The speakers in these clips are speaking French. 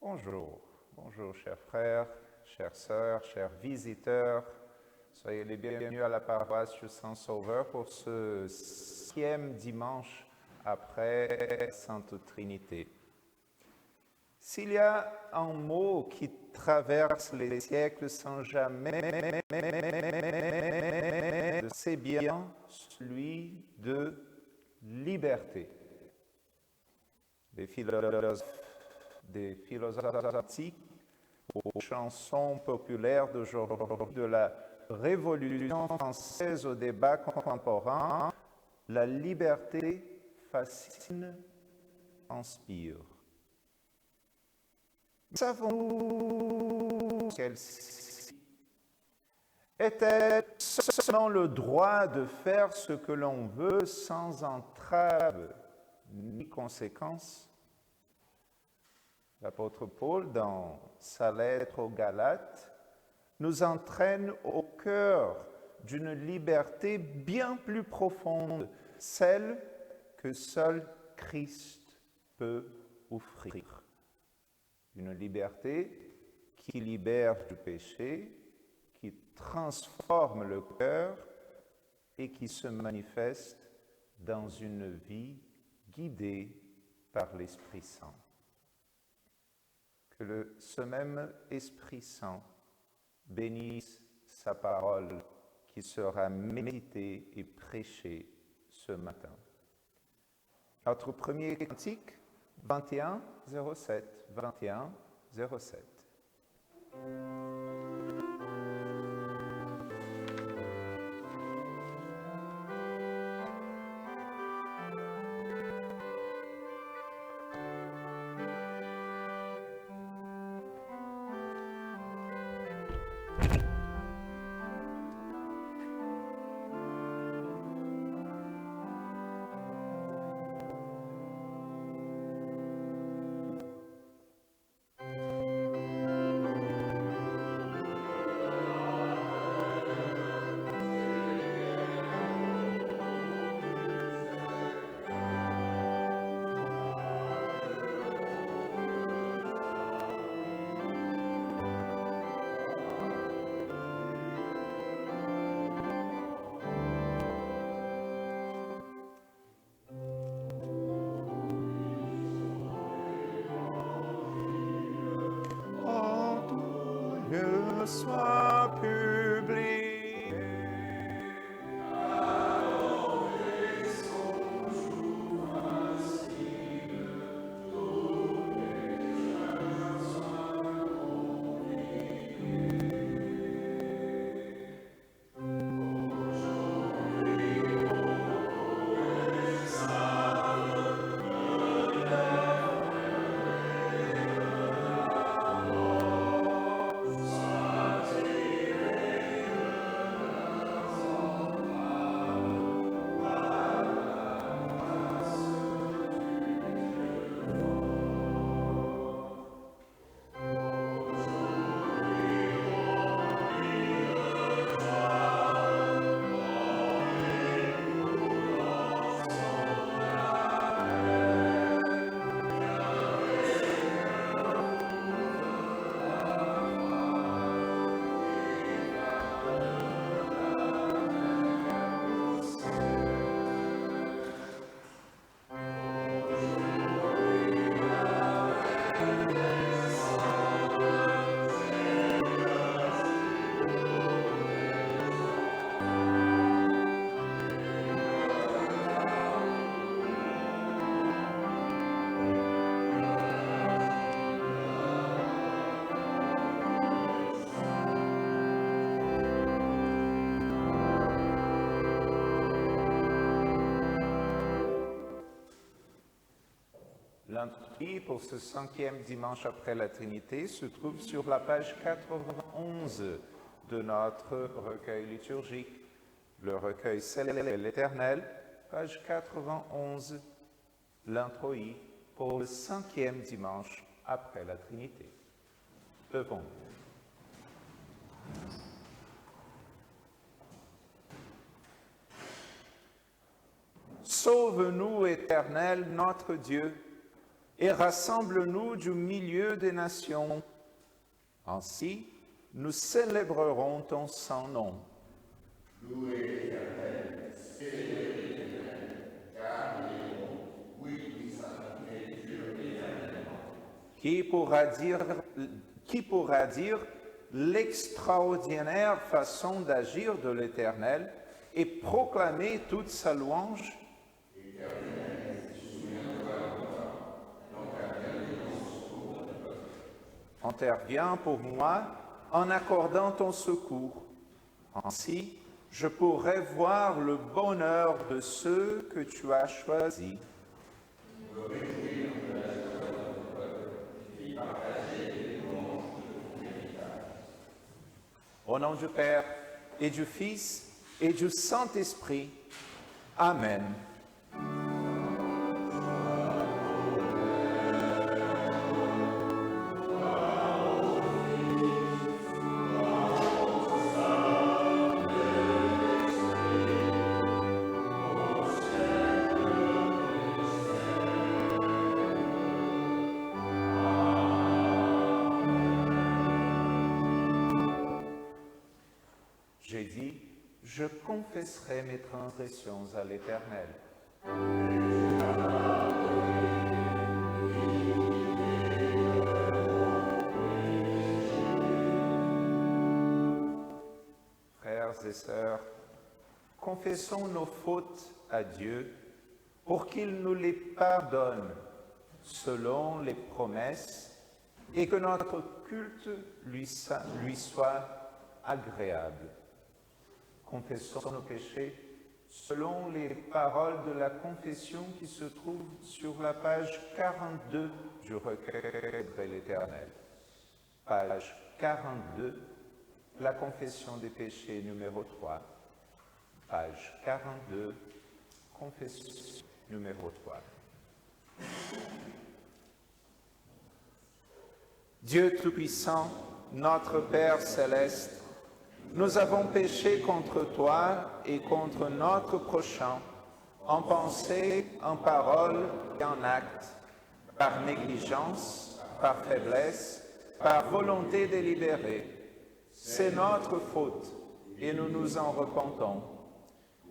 Bonjour, bonjour chers frères, chères sœurs, chers visiteurs. Soyez les bienvenus à la paroisse du Saint-Sauveur pour ce 6e dimanche après Sainte Trinité. S'il y a un mot qui traverse les siècles sans jamais, c'est bien celui de liberté. Des philosophes antiques aux chansons populaires d'aujourd'hui, de la Révolution française au débat contemporain, la liberté fascine, inspire. Savons-nous qu'elle était seulement le droit de faire ce que l'on veut sans entrave ni conséquence? L'apôtre Paul, dans sa lettre aux Galates, nous entraîne au cœur d'une liberté bien plus profonde, celle que seul Christ peut offrir. Une liberté qui libère du péché, qui transforme le cœur et qui se manifeste dans une vie guidée par l'Esprit Saint. Que ce même Esprit Saint bénisse sa parole qui sera méditée et prêchée ce matin. Notre premier cantique, 21-07. 21-07. Sois publié. L'introduit pour ce 5e dimanche après la Trinité se trouve sur la page 91 de notre recueil liturgique, le recueil Célèbre l'Éternel, page 91, l'introduit pour le 5e dimanche après la Trinité. Levons. Sauve-nous, Éternel, notre Dieu, et rassemble-nous du milieu des nations. Ainsi, nous célébrerons ton saint nom. Louez l'Éternel, célébrez l'Éternel, car il est bon, oui, sa bonté dure éternellement. Qui pourra dire l'extraordinaire façon d'agir de l'Éternel et proclamer toute sa louange? Interviens pour moi en accordant ton secours. Ainsi, je pourrai voir le bonheur de ceux que tu as choisis. Au nom du Père, et du Fils, et du Saint-Esprit. Amen. J'ai dit, je confesserai mes transgressions à l'Éternel. Frères et sœurs, confessons nos fautes à Dieu pour qu'il nous les pardonne selon les promesses et que notre culte lui soit agréable. Confessons nos péchés selon les paroles de la confession qui se trouve sur la page 42 du recueil de l'Éternel. Page 42, la confession des péchés numéro 3. Page 42, confession numéro 3. Dieu Tout-Puissant, notre Père céleste, nous avons péché contre toi et contre notre prochain, en pensée, en parole et en acte, par négligence, par faiblesse, par volonté délibérée. C'est notre faute et nous nous en repentons.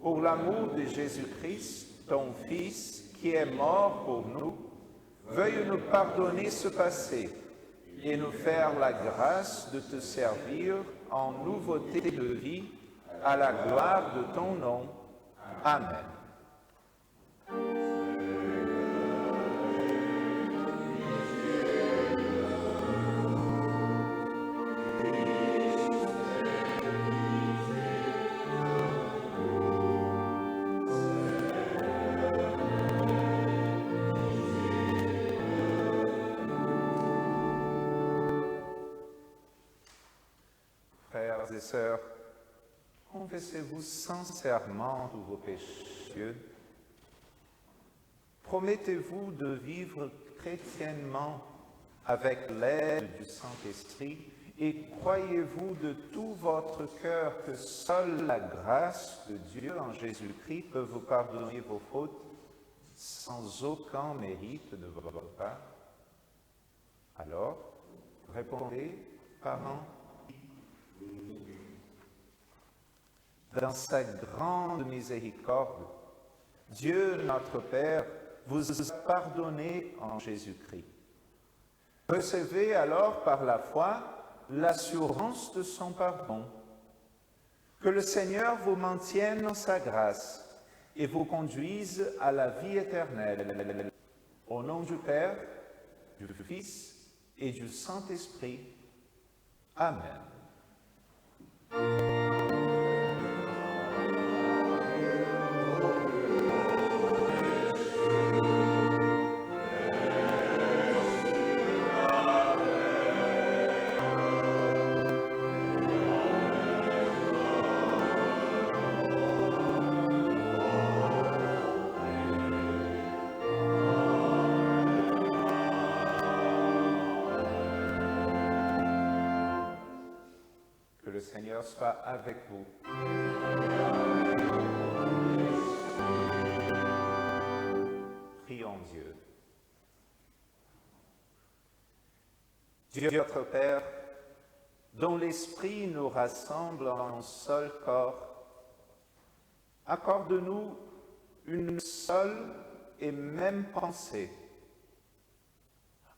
Pour l'amour de Jésus-Christ, ton Fils, qui est mort pour nous, veuille nous pardonner ce passé et nous faire la grâce de te servir en nouveauté de vie, à la gloire de ton nom. Amen. Frères et sœurs, confessez-vous sincèrement tous vos péchés. Promettez-vous de vivre chrétiennement avec l'aide du Saint-Esprit et croyez-vous de tout votre cœur que seule la grâce de Dieu en Jésus-Christ peut vous pardonner vos fautes sans aucun mérite de votre part? Alors, répondez par un dans sa grande miséricorde, Dieu notre Père vous a pardonné en Jésus-Christ. Recevez alors par la foi l'assurance de son pardon. Que le Seigneur vous maintienne en sa grâce et vous conduise à la vie éternelle. Au nom du Père, du Fils et du Saint-Esprit. Amen. Que le Seigneur soit avec vous. Prions Dieu. Dieu notre Père, dont l'Esprit nous rassemble en un seul corps, accorde-nous une seule et même pensée.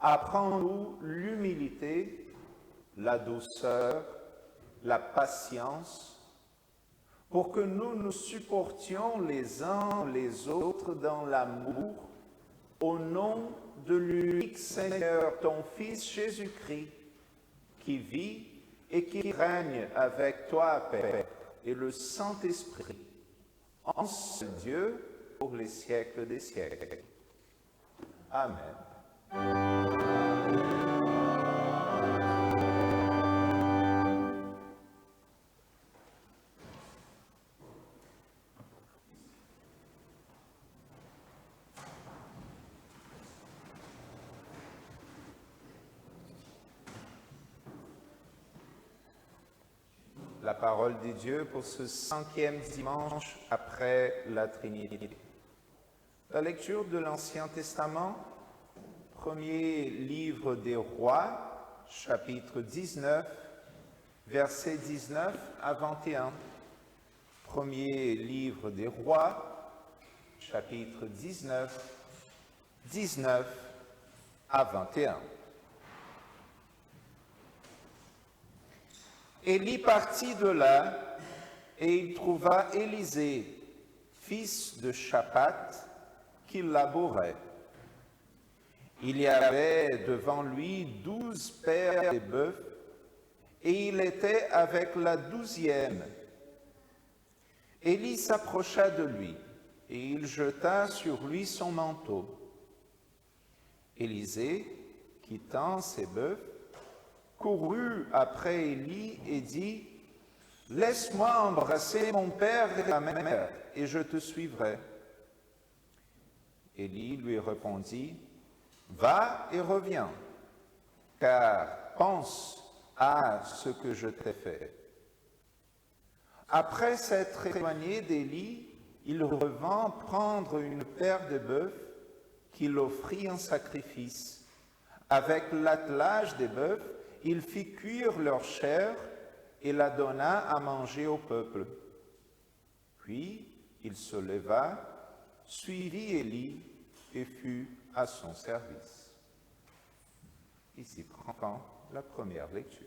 Apprends-nous l'humilité, la douceur, la patience, pour que nous nous supportions les uns les autres dans l'amour, au nom de l'unique Seigneur, ton Fils Jésus-Christ, qui vit et qui règne avec toi, Père, et le Saint-Esprit, en seul Dieu, pour les siècles des siècles. Amen. La parole de Dieu pour ce 5e dimanche après la Trinité. La lecture de l'Ancien Testament, premier livre des Rois, chapitre 19, versets 19 à 21. Premier livre des Rois, chapitre 19, 19 à 21. Élie partit de là, et il trouva Élisée, fils de Shaphat, qui labourait. Il y avait devant lui 12 paires de bœufs, et il était avec la 12e. Élie s'approcha de lui, et il jeta sur lui son manteau. Élisée, quittant ses bœufs, courut après Élie et dit, « Laisse-moi embrasser mon père et ma mère, et je te suivrai. » Élie lui répondit, « Va et reviens, car pense à ce que je t'ai fait. » Après s'être éloigné d'Élie, il revint prendre une paire de bœufs qu'il offrit en sacrifice. Avec l'attelage des bœufs, il fit cuire leur chair et la donna à manger au peuple. Puis il se leva, suivit Élie et fut à son service. Ici prend la première lecture.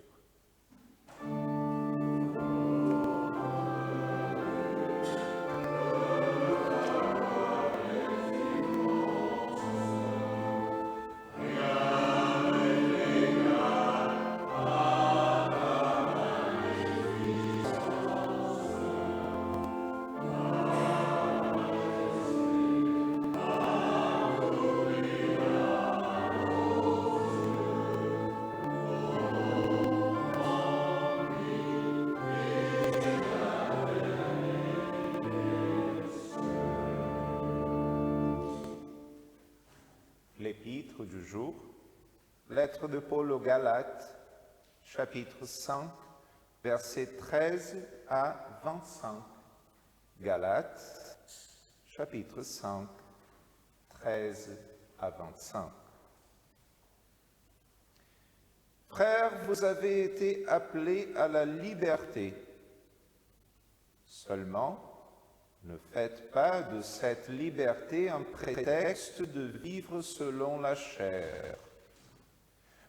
L'épître du jour, lettre de Paul aux Galates, chapitre 5, versets 13 à 25. Galates, chapitre 5, 13 à 25. Frères, vous avez été appelés à la liberté. Seulement, ne faites pas de cette liberté un prétexte de vivre selon la chair,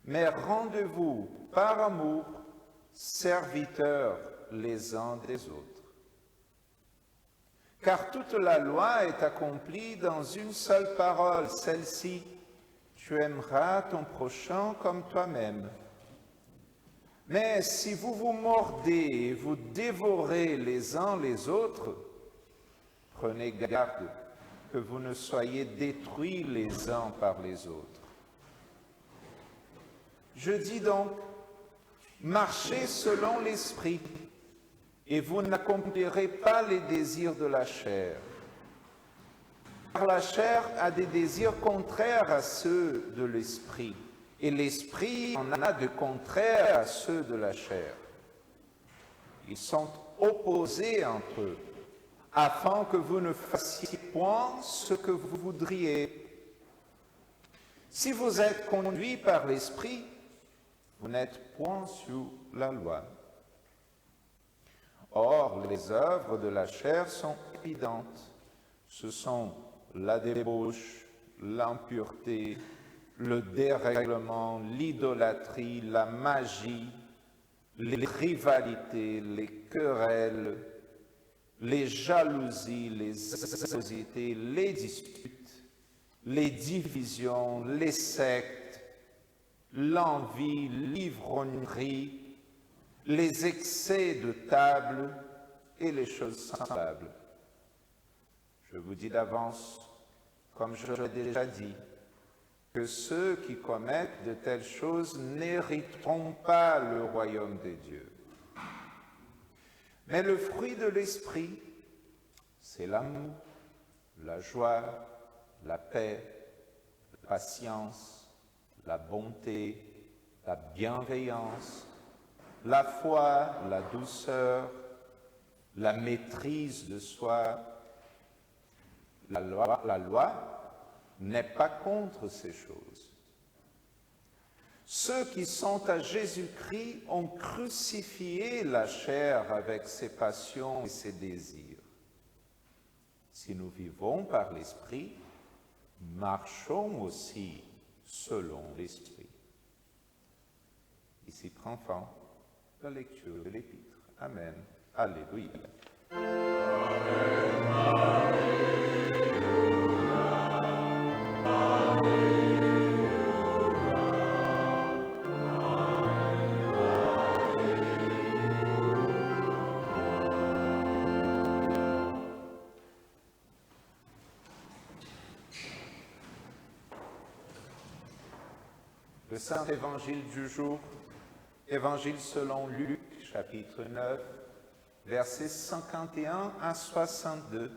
mais rendez-vous par amour serviteurs les uns des autres. Car toute la loi est accomplie dans une seule parole, celle-ci, tu aimeras ton prochain comme toi-même. Mais si vous vous mordez et vous dévorez les uns les autres, prenez garde que vous ne soyez détruits les uns par les autres. Je dis donc, marchez selon l'Esprit, et vous n'accomplirez pas les désirs de la chair. Car la chair a des désirs contraires à ceux de l'Esprit, et l'Esprit en a de contraires à ceux de la chair. Ils sont opposés entre eux, afin que vous ne fassiez point ce que vous voudriez. Si vous êtes conduits par l'Esprit, vous n'êtes point sous la loi. Or, les œuvres de la chair sont évidentes. Ce sont la débauche, l'impureté, le dérèglement, l'idolâtrie, la magie, les rivalités, les querelles, les jalousies, les animosités, les disputes, les divisions, les sectes, l'envie, l'ivrognerie, les excès de table et les choses semblables. Je vous dis d'avance, comme je l'ai déjà dit, que ceux qui commettent de telles choses n'hériteront pas le royaume des dieux. Mais le fruit de l'esprit, c'est l'amour, la joie, la paix, la patience, la bonté, la bienveillance, la foi, la douceur, la maîtrise de soi. La loi n'est pas contre ces choses. Ceux qui sont à Jésus-Christ ont crucifié la chair avec ses passions et ses désirs. Si nous vivons par l'Esprit, marchons aussi selon l'Esprit. Ici prend fin la lecture de l'Épître. Amen. Alléluia. Le Saint Évangile du jour, Évangile selon Luc, chapitre 9, versets 51 à 62.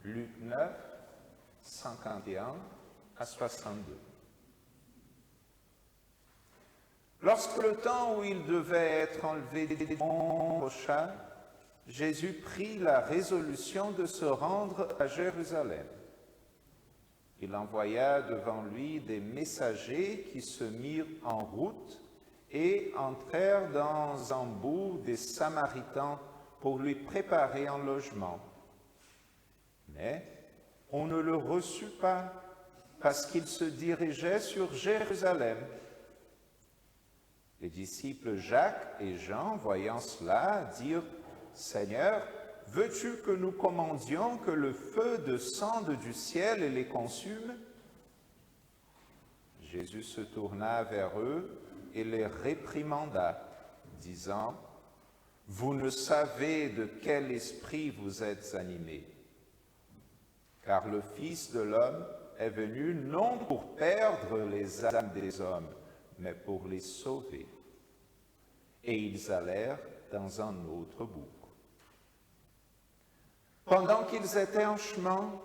Luc 9, 51 à 62. Lorsque le temps où il devait être enlevé des monts approcha, Jésus prit la résolution de se rendre à Jérusalem. Il envoya devant lui des messagers qui se mirent en route et entrèrent dans un bourg des Samaritains pour lui préparer un logement. Mais on ne le reçut pas parce qu'il se dirigeait sur Jérusalem. Les disciples Jacques et Jean, voyant cela, dirent « Seigneur, veux-tu que nous commandions que le feu descende du ciel et les consume ?» Jésus se tourna vers eux et les réprimanda, disant « Vous ne savez de quel esprit vous êtes animés, car le Fils de l'homme est venu non pour perdre les âmes des hommes, mais pour les sauver. » Et ils allèrent dans un autre bourg. Pendant qu'ils étaient en chemin,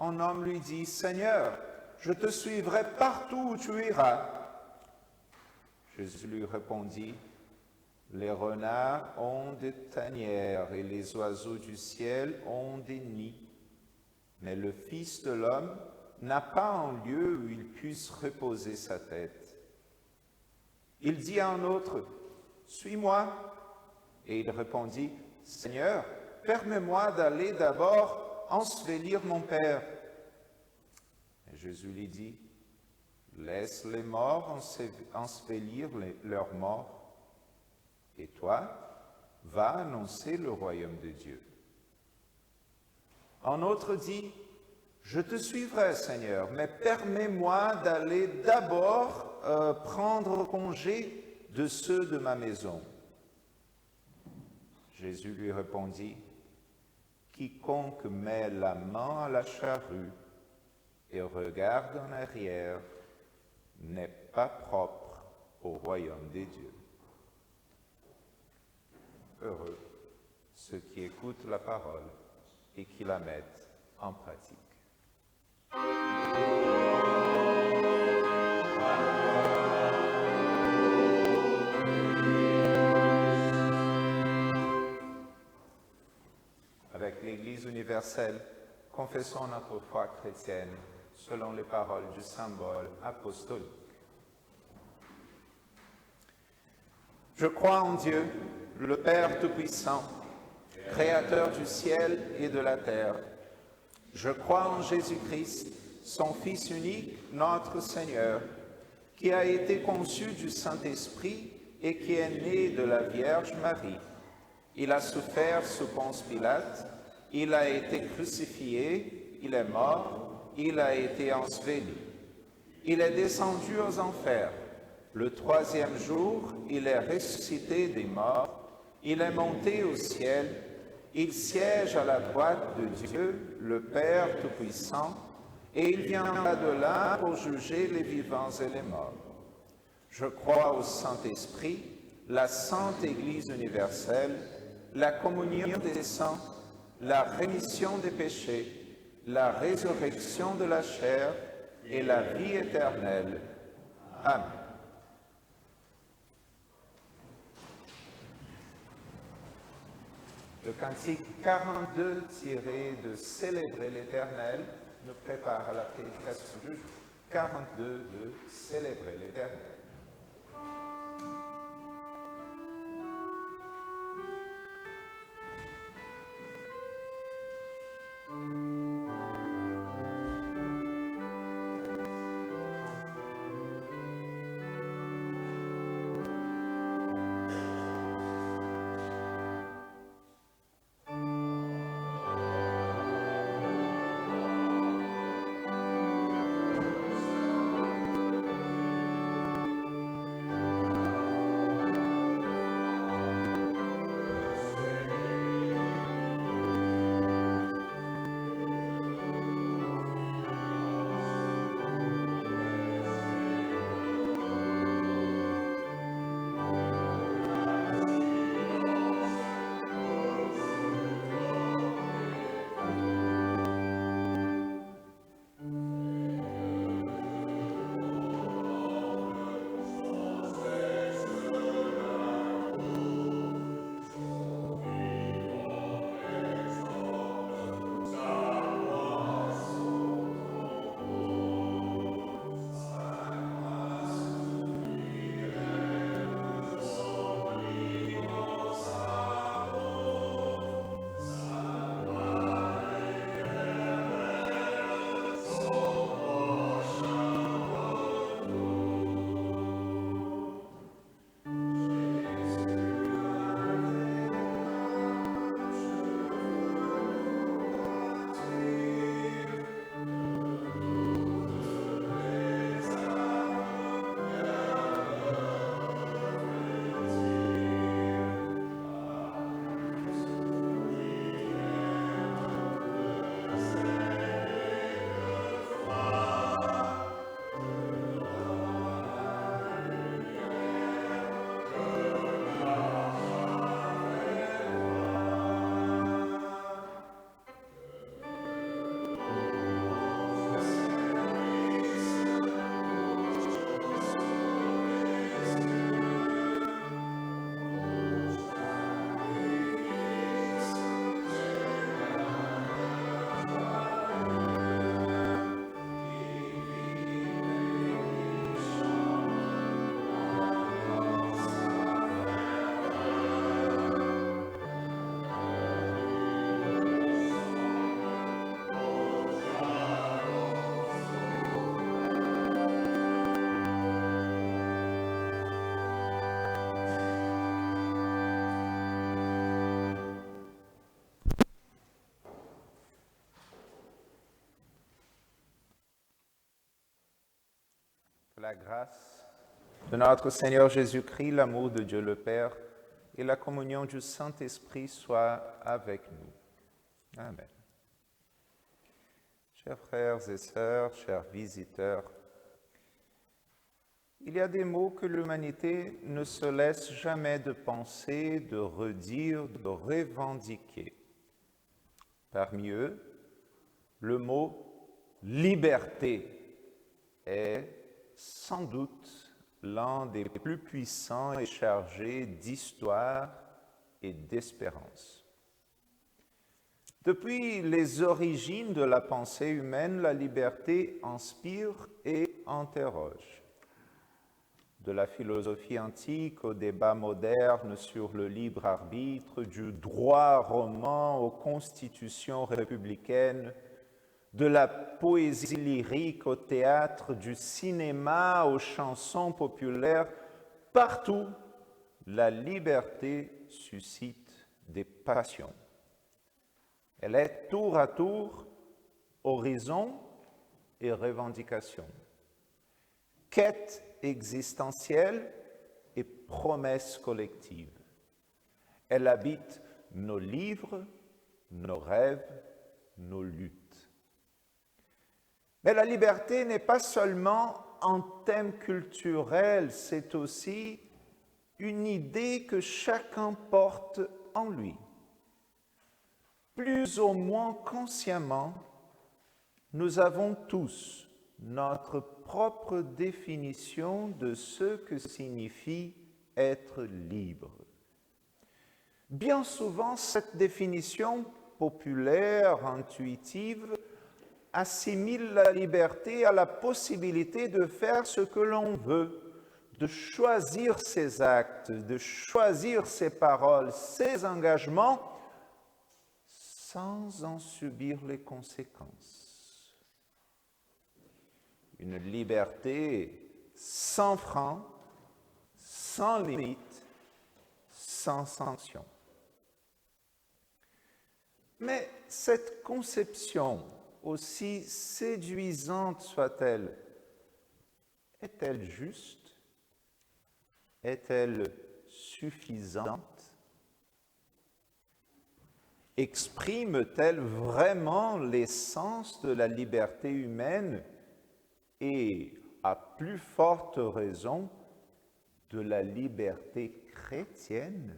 un homme lui dit « Seigneur, je te suivrai partout où tu iras. » Jésus lui répondit « Les renards ont des tanières et les oiseaux du ciel ont des nids, mais le Fils de l'homme n'a pas un lieu où il puisse reposer sa tête. » Il dit à un autre « Suis-moi. » Et il répondit « Seigneur, permets-moi d'aller d'abord ensevelir mon Père. » Et Jésus lui dit « Laisse les morts ensevelir leurs morts, et toi, va annoncer le royaume de Dieu. » Un autre dit « Je te suivrai, Seigneur, mais permets-moi d'aller d'abord prendre congé de ceux de ma maison. » Jésus lui répondit « Quiconque met la main à la charrue et regarde en arrière n'est pas propre au royaume des dieux. » Heureux ceux qui écoutent la parole et qui la mettent en pratique. Avec l'Église universelle, confessons notre foi chrétienne selon les paroles du symbole apostolique. Je crois en Dieu, le Père Tout-Puissant, Créateur du ciel et de la terre. Je crois en Jésus-Christ, son Fils unique, notre Seigneur, qui a été conçu du Saint-Esprit et qui est né de la Vierge Marie. Il a souffert sous Ponce Pilate, il a été crucifié, il est mort, il a été enseveli. Il est descendu aux enfers. Le troisième jour, il est ressuscité des morts, il est monté au ciel, il siège à la droite de Dieu, le Père Tout-Puissant, et il viendra de là pour juger les vivants et les morts. Je crois au Saint-Esprit, la Sainte Église universelle, la communion des saints, la rémission des péchés, la résurrection de la chair et la vie éternelle. Amen. Le cantique 42 tiré de Célébrer l'Éternel nous prépare à la prédication du jour. 42 de Célébrer l'Éternel. Que la grâce de notre Seigneur Jésus-Christ, l'amour de Dieu le Père et la communion du Saint-Esprit soient avec nous. Amen. Chers frères et sœurs, chers visiteurs, il y a des mots que l'humanité ne se laisse jamais de penser, de redire, de revendiquer. Parmi eux, le mot « liberté » est sans doute l'un des plus puissants et chargés d'histoire et d'espérance. Depuis les origines de la pensée humaine, la liberté inspire et interroge. de la philosophie antique au débat moderne sur le libre arbitre, du droit roman aux constitutions républicaines, de la poésie lyrique au théâtre, du cinéma aux chansons populaires, partout, la liberté suscite des passions. Elle est tour à tour horizon et revendication, quête existentielle et promesse collective. Elle habite nos livres, nos rêves, nos luttes. Mais la liberté n'est pas seulement un thème culturel, c'est aussi une idée que chacun porte en lui. Plus ou moins consciemment, nous avons tous notre propre définition de ce que signifie être libre. Bien souvent, cette définition populaire, intuitive, assimile la liberté à la possibilité de faire ce que l'on veut, de choisir ses actes, de choisir ses paroles, ses engagements, sans en subir les conséquences. Une liberté sans frein, sans limite, sans sanction. Mais cette conception, aussi séduisante soit-elle, est-elle juste? Est-elle suffisante? Exprime-t-elle vraiment l'essence de la liberté humaine et, à plus forte raison, de la liberté chrétienne?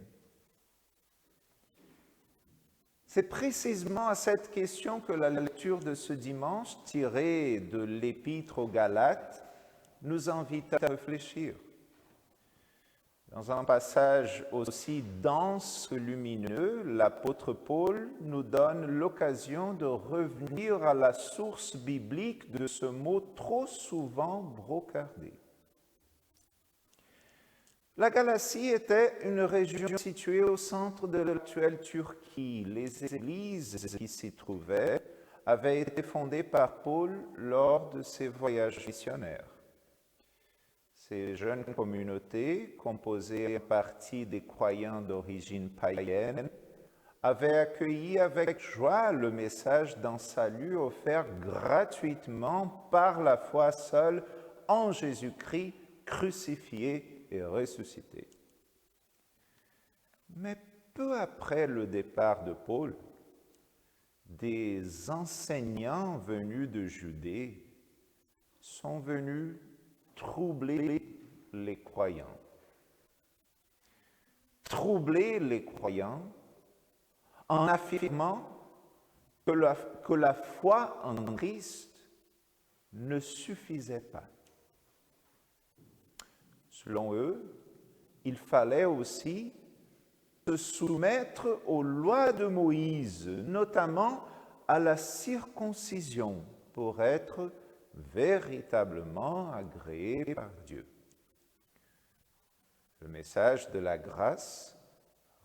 C'est précisément à cette question que la lecture de ce dimanche, tirée de l'Épître aux Galates, nous invite à réfléchir. Dans un passage aussi dense que lumineux, l'apôtre Paul nous donne l'occasion de revenir à la source biblique de ce mot trop souvent brocardé. La Galatie était une région située au centre de l'actuelle Turquie. Les églises qui s'y trouvaient avaient été fondées par Paul lors de ses voyages missionnaires. Ces jeunes communautés, composées en partie des croyants d'origine païenne, avaient accueilli avec joie le message d'un salut offert gratuitement par la foi seule en Jésus-Christ crucifié et ressuscité. Mais peu après le départ de Paul, des enseignants venus de Judée sont venus troubler les croyants. Troubler les croyants en affirmant que la foi en Christ ne suffisait pas. Selon eux, il fallait aussi se soumettre aux lois de Moïse, notamment à la circoncision, pour être véritablement agréé par Dieu. Le message de la grâce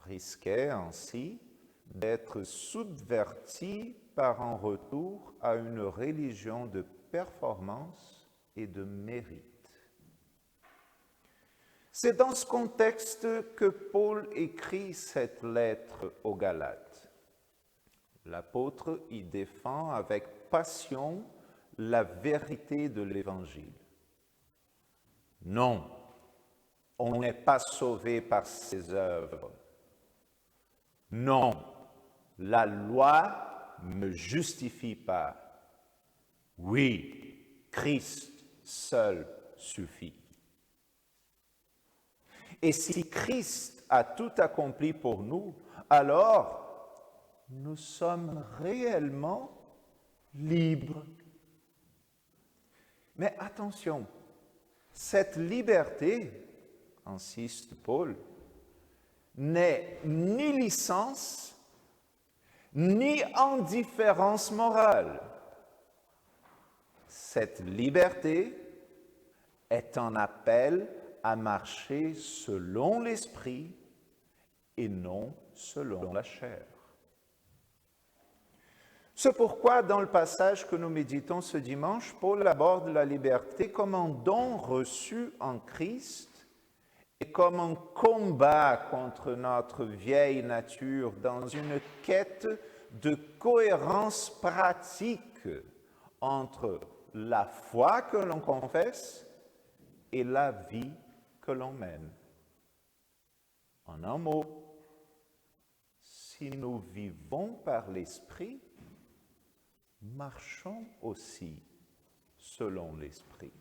risquait ainsi d'être subverti par un retour à une religion de performance et de mérite. C'est dans ce contexte que Paul écrit cette lettre aux Galates. L'apôtre y défend avec passion la vérité de l'Évangile. Non, on n'est pas sauvé par ses œuvres. Non, la loi ne justifie pas. Oui, Christ seul suffit. Et si Christ a tout accompli pour nous, alors nous sommes réellement libres. Mais attention, cette liberté, insiste Paul, n'est ni licence, ni indifférence morale. Cette liberté est un appel à marcher selon l'esprit et non selon la chair. C'est pourquoi, dans le passage que nous méditons ce dimanche, Paul aborde la liberté comme un don reçu en Christ et comme un combat contre notre vieille nature dans une quête de cohérence pratique entre la foi que l'on confesse et la vie que l'on mène. En un mot, si nous vivons par l'Esprit, marchons aussi selon l'Esprit.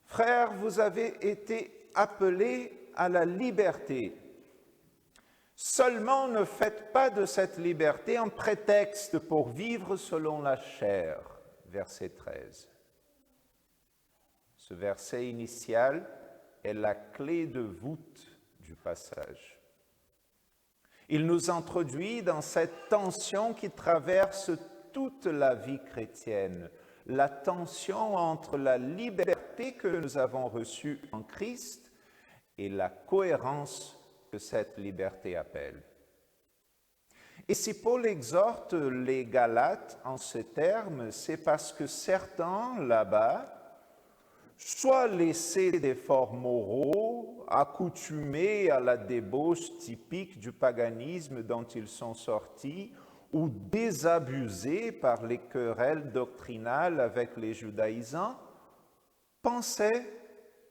Frères, vous avez été appelés à la liberté. Seulement ne faites pas de cette liberté un prétexte pour vivre selon la chair. Verset 13. Ce verset initial est la clé de voûte du passage. Il nous introduit dans cette tension qui traverse toute la vie chrétienne, la tension entre la liberté que nous avons reçue en Christ et la cohérence que cette liberté appelle. Et si Paul exhorte les Galates en ces termes, c'est parce que certains là-bas, soit laissés d'efforts moraux, accoutumés à la débauche typique du paganisme dont ils sont sortis, ou désabusés par les querelles doctrinales avec les judaïsants, pensaient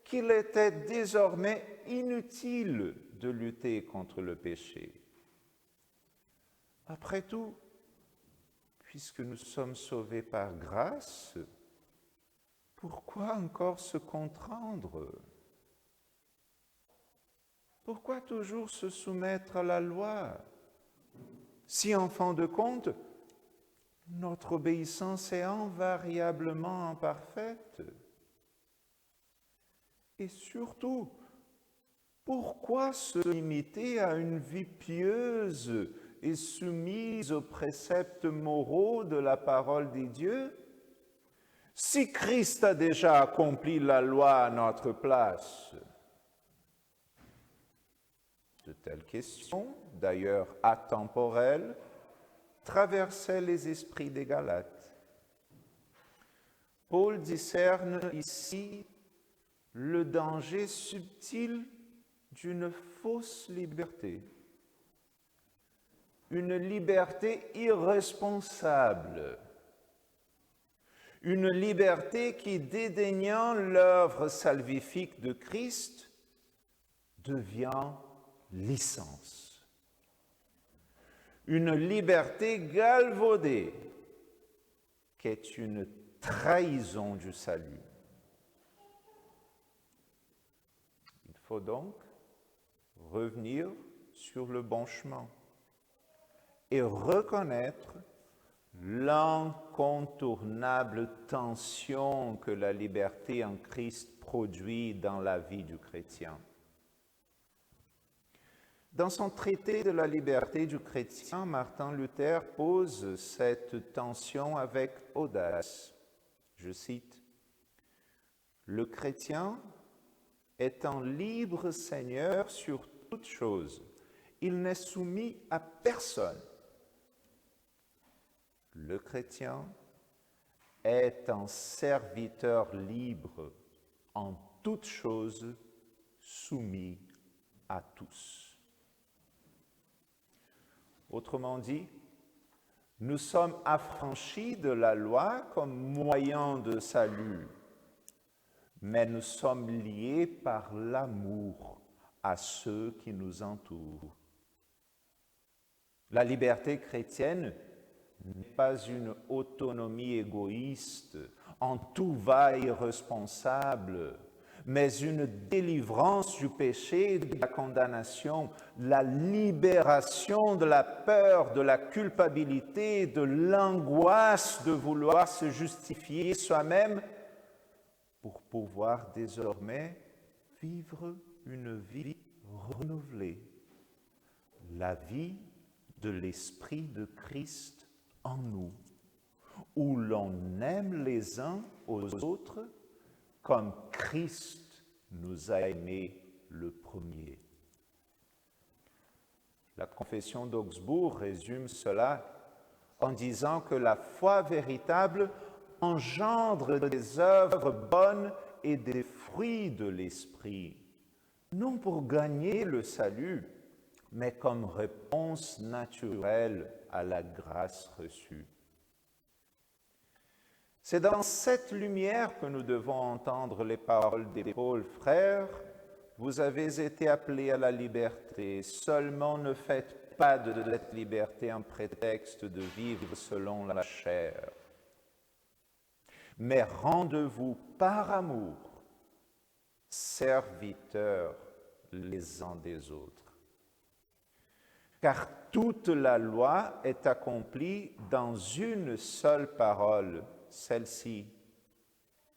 qu'il était désormais inutile de lutter contre le péché. Après tout, puisque nous sommes sauvés par grâce, pourquoi encore se contraindre? Pourquoi toujours se soumettre à la loi? Si en fin de compte, notre obéissance est invariablement imparfaite. Et surtout, pourquoi se limiter à une vie pieuse et soumise aux préceptes moraux de la parole de Dieu? Si Christ a déjà accompli la loi à notre place, de telles questions, d'ailleurs atemporelles, traversaient les esprits des Galates. Paul discerne ici le danger subtil d'une fausse liberté, une liberté irresponsable, une liberté qui, dédaignant l'œuvre salvifique de Christ, devient licence. Une liberté galvaudée qui est une trahison du salut. Il faut donc revenir sur le bon chemin et reconnaître l'incontournable tension que la liberté en Christ produit dans la vie du chrétien. Dans son traité de la liberté du chrétien, Martin Luther pose cette tension avec audace. Je cite, « Le chrétien est un libre seigneur sur toute chose. Il n'est soumis à personne. Le chrétien est un serviteur libre, en toute chose soumis à tous. » Autrement dit, nous sommes affranchis de la loi comme moyen de salut, mais nous sommes liés par l'amour à ceux qui nous entourent. La liberté chrétienne n'est pas une autonomie égoïste, en tout va irresponsable, mais une délivrance du péché et de la condamnation, la libération de la peur, de la culpabilité, de l'angoisse de vouloir se justifier soi-même pour pouvoir désormais vivre une vie renouvelée, la vie de l'Esprit de Christ en nous, où l'on aime les uns aux autres comme Christ nous a aimés le premier. La confession d'Augsbourg résume cela en disant que la foi véritable engendre des œuvres bonnes et des fruits de l'esprit, non pour gagner le salut, mais comme réponse naturelle à la grâce reçue. C'est dans cette lumière que nous devons entendre les paroles des Paul, frères, vous avez été appelés à la liberté, seulement ne faites pas de cette liberté un prétexte de vivre selon la chair, mais rendez-vous par amour serviteurs les uns des autres. Car toute la loi est accomplie dans une seule parole, celle-ci,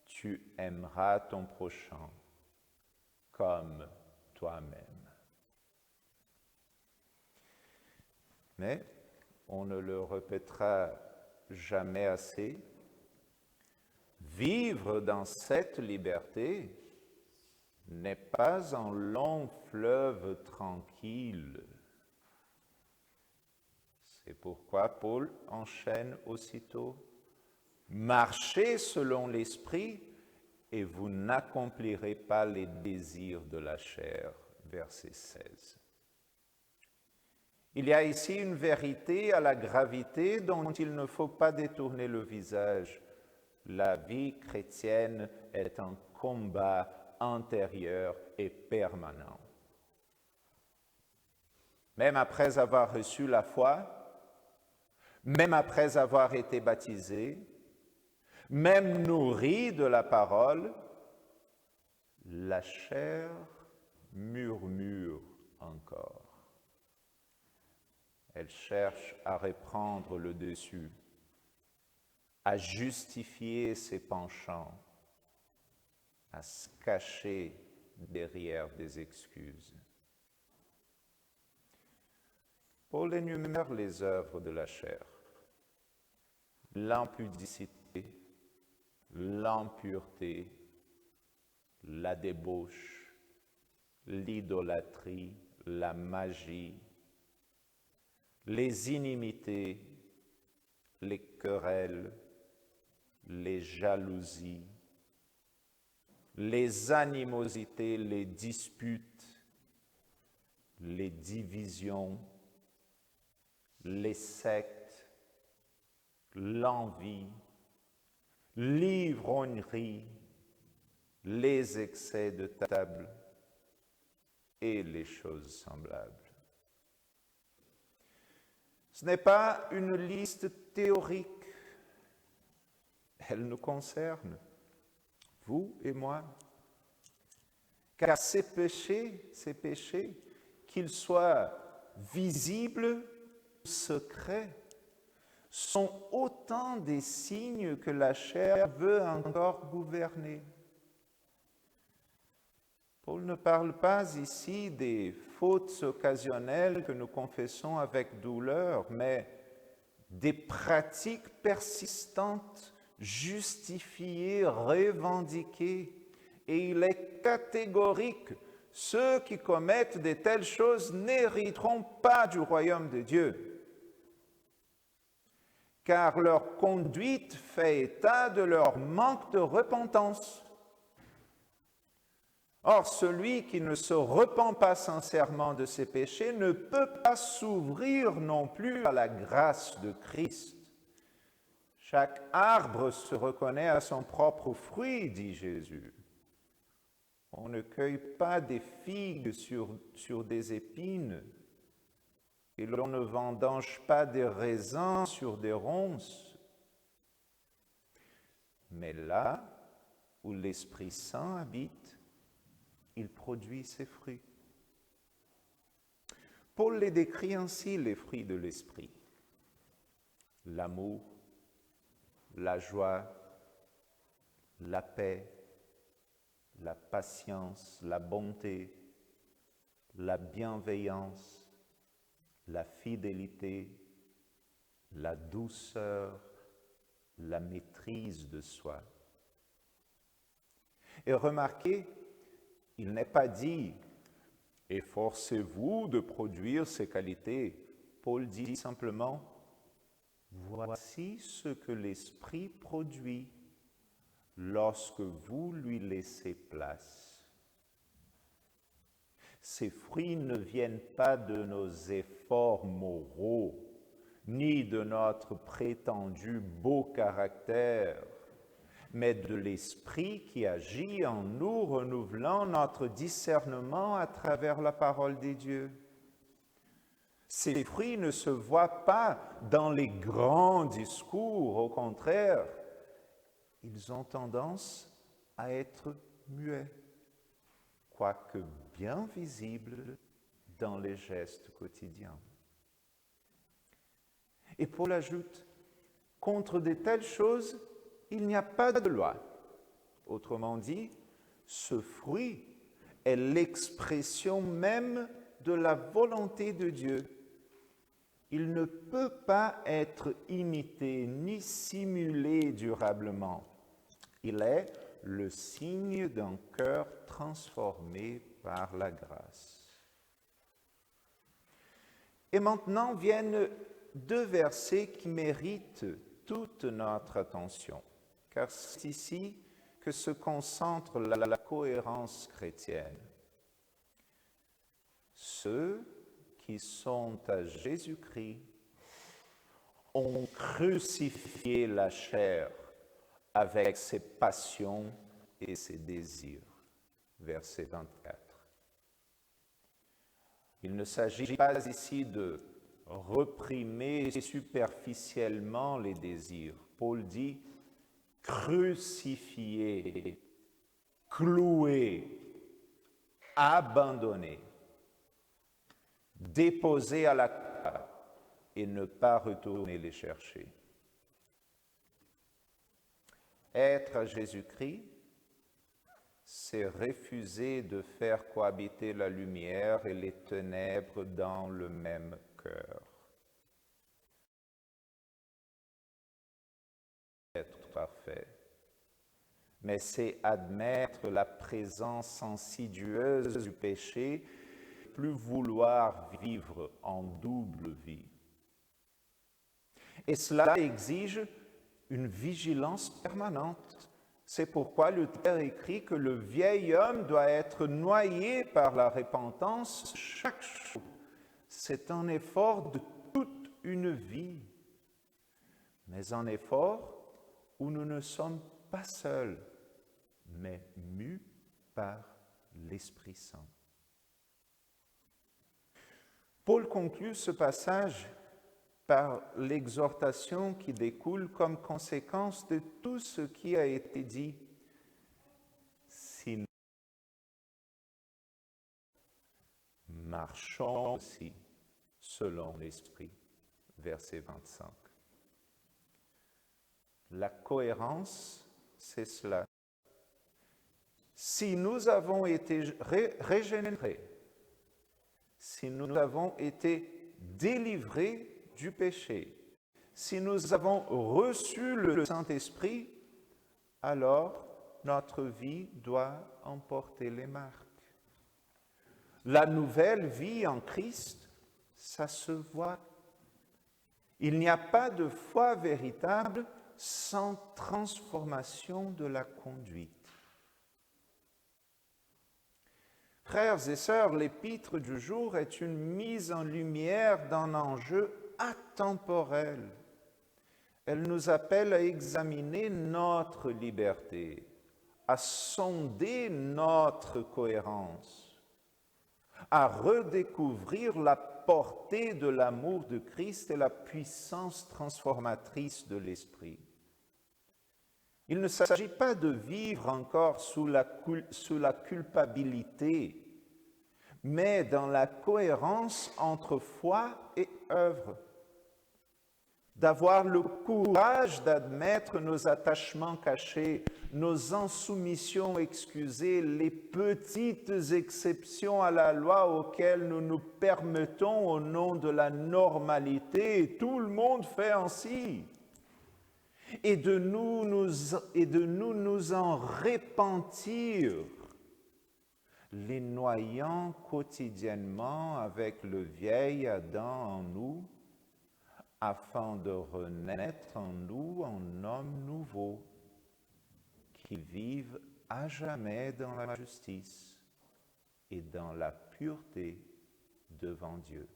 tu aimeras ton prochain comme toi-même. Mais on ne le répétera jamais assez. Vivre dans cette liberté n'est pas un long fleuve tranquille. C'est pourquoi Paul enchaîne aussitôt. Marchez selon l'esprit et vous n'accomplirez pas les désirs de la chair. Verset 16. Il y a ici une vérité à la gravité dont il ne faut pas détourner le visage. La vie chrétienne est un combat intérieur et permanent. Même après avoir reçu la foi, même après avoir été baptisé, même nourri de la parole, la chair murmure encore. Elle cherche à reprendre le dessus, à justifier ses penchants, à se cacher derrière des excuses. Paul énumère les œuvres de la chair, l'impudicité, l'impureté, la débauche, l'idolâtrie, la magie, les inimités, les querelles, les jalousies, les animosités, les disputes, les divisions, les sectes, l'envie, l'ivrognerie, les excès de table et les choses semblables. Ce n'est pas une liste théorique, elle nous concerne, vous et moi, car ces péchés, qu'ils soient visibles ou secrets, sont autant des signes que la chair veut encore gouverner. Paul ne parle pas ici des fautes occasionnelles que nous confessons avec douleur, mais des pratiques persistantes, justifiées, revendiquées. Et il est catégorique, ceux qui commettent de telles choses n'hériteront pas du royaume de Dieu, car leur conduite fait état de leur manque de repentance. Or, celui qui ne se repent pas sincèrement de ses péchés ne peut pas s'ouvrir non plus à la grâce de Christ. Chaque arbre se reconnaît à son propre fruit, dit Jésus. On ne cueille pas des figues sur des épines, et l'on ne vendange pas des raisins sur des ronces. Mais là où l'Esprit Saint habite, il produit ses fruits. Paul les décrit ainsi, les fruits de l'esprit. L'amour, la joie, la paix, la patience, la bonté, la bienveillance, la fidélité, la douceur, la maîtrise de soi. Et remarquez, il n'est pas dit « efforcez-vous de produire ces qualités ». Paul dit simplement « voici ce que l'Esprit produit lorsque vous lui laissez place ». Ces fruits ne viennent pas de nos efforts moraux, ni de notre prétendu beau caractère, mais de l'Esprit qui agit en nous, renouvelant notre discernement à travers la parole des dieux. Ces fruits ne se voient pas dans les grands discours, au contraire, ils ont tendance à être muets, quoique bien visibles dans les gestes quotidiens. Et Paul ajoute, contre de telles choses, il n'y a pas de loi. Autrement dit, ce fruit est l'expression même de la volonté de Dieu. Il ne peut pas être imité ni simulé durablement. Il est le signe d'un cœur transformé par la grâce. Et maintenant viennent deux versets qui méritent toute notre attention, car c'est ici que se concentre la cohérence chrétienne. Ceux qui sont à Jésus-Christ ont crucifié la chair avec ses passions et ses désirs. Verset 24. Il ne s'agit pas ici de reprimer superficiellement les désirs. Paul dit crucifier, clouer, abandonner, déposer à la croix et ne pas retourner les chercher. Être à Jésus-Christ, c'est refuser de faire cohabiter la lumière et les ténèbres dans le même cœur. Être parfait, mais c'est admettre la présence insidieuse du péché, plus vouloir vivre en double vie. Et cela exige une vigilance permanente. C'est pourquoi Luther écrit que le vieil homme doit être noyé par la repentance chaque jour. C'est un effort de toute une vie, mais un effort où nous ne sommes pas seuls, mais mus par l'Esprit Saint. Paul conclut ce passage par l'exhortation qui découle comme conséquence de tout ce qui a été dit. Si nous marchons aussi selon l'Esprit, verset 25. La cohérence, c'est cela. Si nous avons été régénérés, si nous avons été délivrés du péché, si nous avons reçu le Saint-Esprit, alors notre vie doit en porter les marques. La nouvelle vie en Christ, ça se voit. Il n'y a pas de foi véritable sans transformation de la conduite. Frères et sœurs, l'épître du jour est une mise en lumière d'un enjeu atemporel. Elle nous appelle à examiner notre liberté, à sonder notre cohérence, à redécouvrir la portée de l'amour de Christ et la puissance transformatrice de l'Esprit. Il ne s'agit pas de vivre encore sous la culpabilité, mais dans la cohérence entre foi et œuvre. D'avoir le courage d'admettre nos attachements cachés, nos insoumissions excusées, les petites exceptions à la loi auxquelles nous nous permettons au nom de la normalité. Tout le monde fait ainsi. et de nous en repentir, les noyant quotidiennement avec le vieil Adam en nous, afin de renaître en nous en hommes nouveaux, qui vivent à jamais dans la justice et dans la pureté devant Dieu.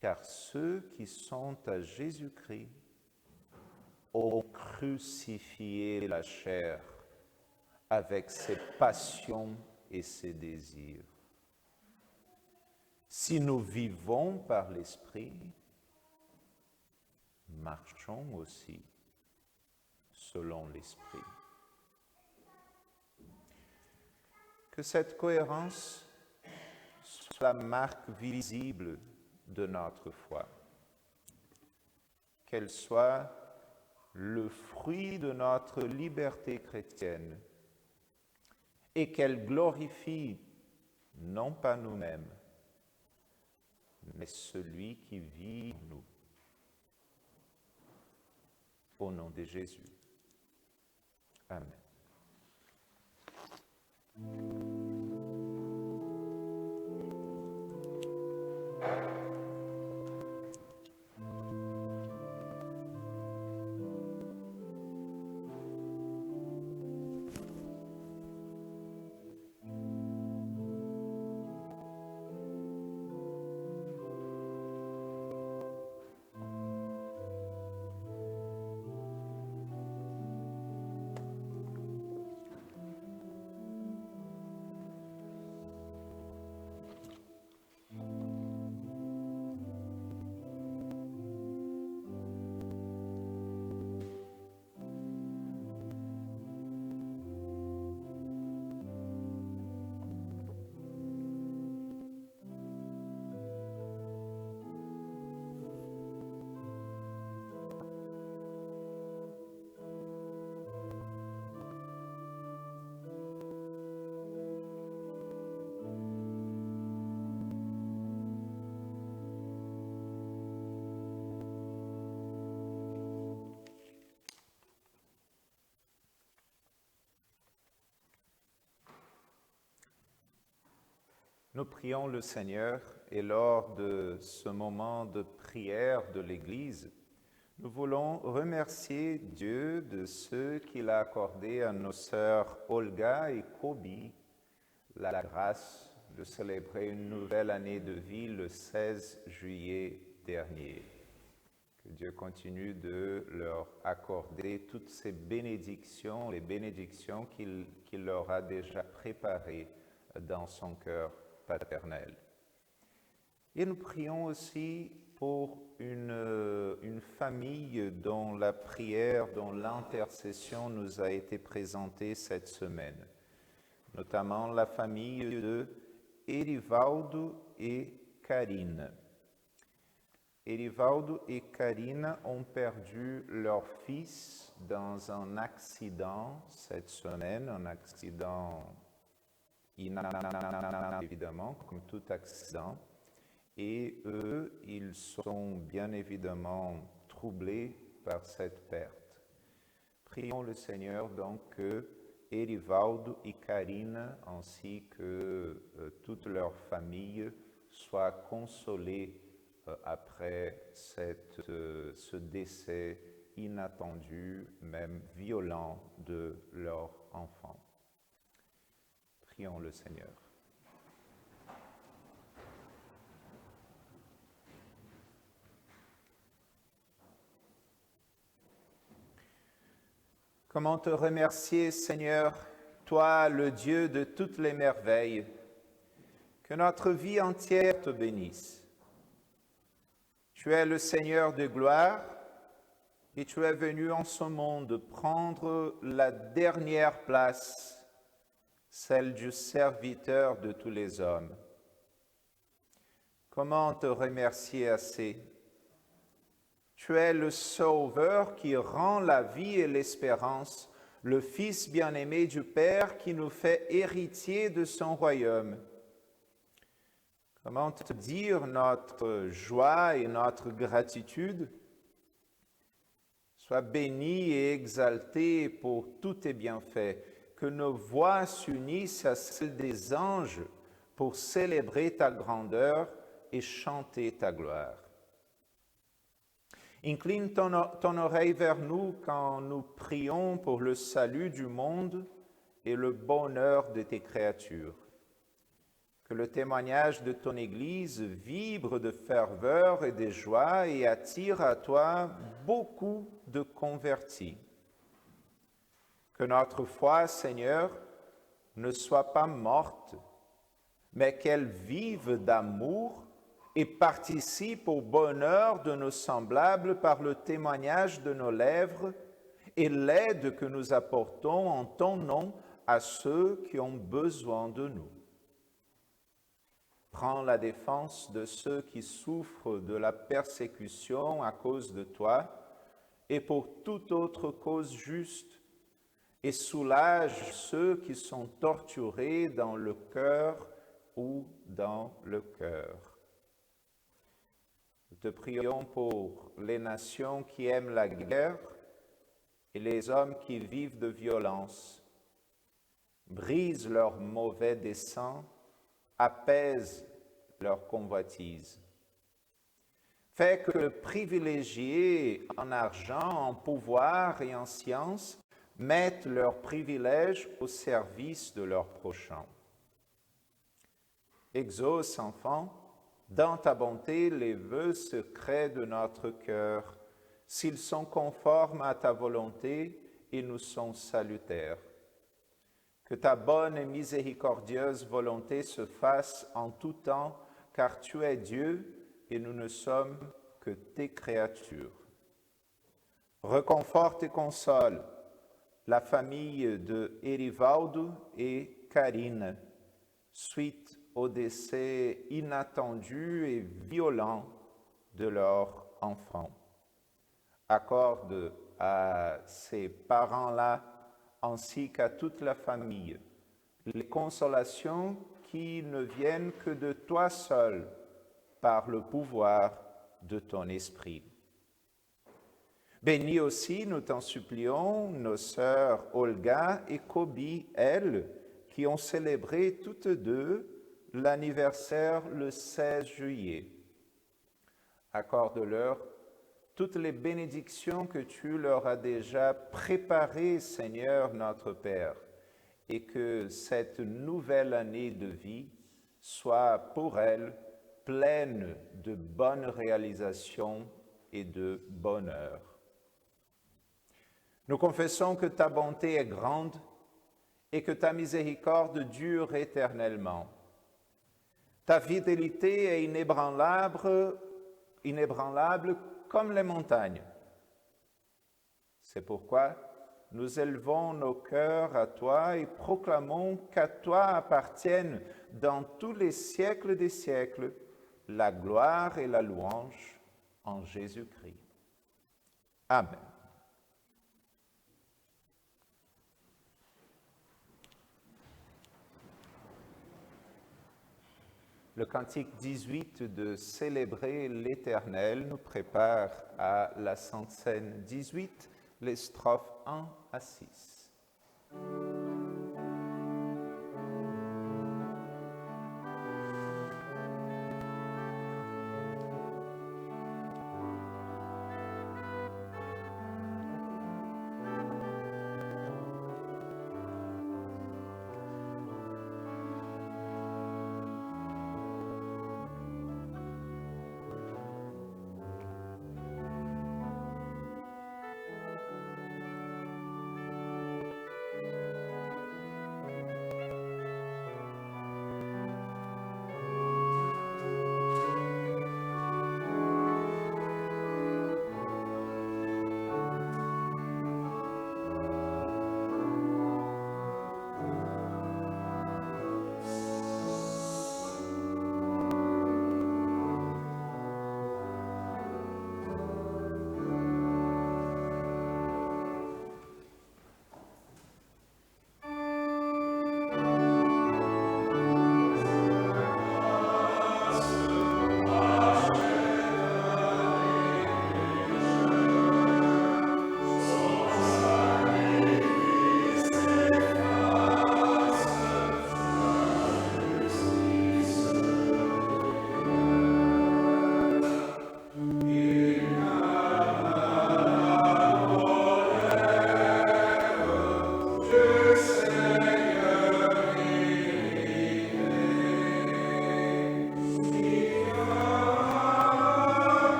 Car ceux qui sont à Jésus-Christ ont crucifié la chair avec ses passions et ses désirs. Si nous vivons par l'Esprit, marchons aussi selon l'Esprit. Que cette cohérence soit la marque visible de notre foi, qu'elle soit le fruit de notre liberté chrétienne et qu'elle glorifie non pas nous-mêmes, mais celui qui vit en nous. Au nom de Jésus. Amen. Nous prions le Seigneur et lors de ce moment de prière de l'Église, nous voulons remercier Dieu de ce qu'il a accordé à nos sœurs Olga et Kobi la grâce de célébrer une nouvelle année de vie le 16 juillet dernier. Que Dieu continue de leur accorder toutes ces bénédictions, les bénédictions qu'il leur a déjà préparées dans son cœur paternel. Et nous prions aussi pour une famille dont la prière, dont l'intercession nous a été présentée cette semaine, notamment la famille de Erivaldo et Karine. Erivaldo et Karine ont perdu leur fils dans un accident cette semaine, un accident évidemment, comme tout accident, et eux, ils sont bien évidemment troublés par cette perte. Prions le Seigneur donc que Erivaldo et Karine, ainsi que toute leur famille, soient consolés après ce décès inattendu, même violent, de leur enfant. Prions le Seigneur. Comment te remercier, Seigneur, toi, le Dieu de toutes les merveilles, que notre vie entière te bénisse. Tu es le Seigneur de gloire et tu es venu en ce monde prendre la dernière place, celle du serviteur de tous les hommes. Comment te remercier assez? Tu es le Sauveur qui rend la vie et l'espérance, le Fils bien-aimé du Père qui nous fait héritiers de son royaume. Comment te dire notre joie et notre gratitude? Sois béni et exalté pour tous tes bienfaits, que nos voix s'unissent à celles des anges pour célébrer ta grandeur et chanter ta gloire. Incline ton oreille vers nous quand nous prions pour le salut du monde et le bonheur de tes créatures. Que le témoignage de ton Église vibre de ferveur et de joie et attire à toi beaucoup de convertis. Que notre foi, Seigneur, ne soit pas morte, mais qu'elle vive d'amour et participe au bonheur de nos semblables par le témoignage de nos lèvres et l'aide que nous apportons en ton nom à ceux qui ont besoin de nous. Prends la défense de ceux qui souffrent de la persécution à cause de toi et pour toute autre cause juste, et soulage ceux qui sont torturés dans le cœur ou dans le cœur. Nous te prions pour les nations qui aiment la guerre et les hommes qui vivent de violence. Brise leurs mauvais desseins, apaise leur convoitise. Fais que le privilégié en argent, en pouvoir et en science mettent leurs privilèges au service de leurs prochains. Exauce, enfant, dans ta bonté les vœux secrets de notre cœur, s'ils sont conformes à ta volonté et nous sont salutaires. Que ta bonne et miséricordieuse volonté se fasse en tout temps, car tu es Dieu et nous ne sommes que tes créatures. Reconforte et console la famille de Erivaldo et Karine, suite au décès inattendu et violent de leur enfant. Accorde à ces parents-là, ainsi qu'à toute la famille, les consolations qui ne viennent que de toi seul, par le pouvoir de ton esprit. Bénis aussi, nous t'en supplions, nos sœurs Olga et Kobi, elles, qui ont célébré toutes deux l'anniversaire le 16 juillet. Accorde-leur toutes les bénédictions que tu leur as déjà préparées, Seigneur notre Père, et que cette nouvelle année de vie soit pour elles pleine de bonnes réalisations et de bonheur. Nous confessons que ta bonté est grande et que ta miséricorde dure éternellement. Ta fidélité est inébranlable comme les montagnes. C'est pourquoi nous élevons nos cœurs à toi et proclamons qu'à toi appartiennent dans tous les siècles des siècles la gloire et la louange en Jésus-Christ. Amen. Le cantique 18 de Célébrer l'Éternel nous prépare à la Sainte Seine 18, les strophes 1 à 6.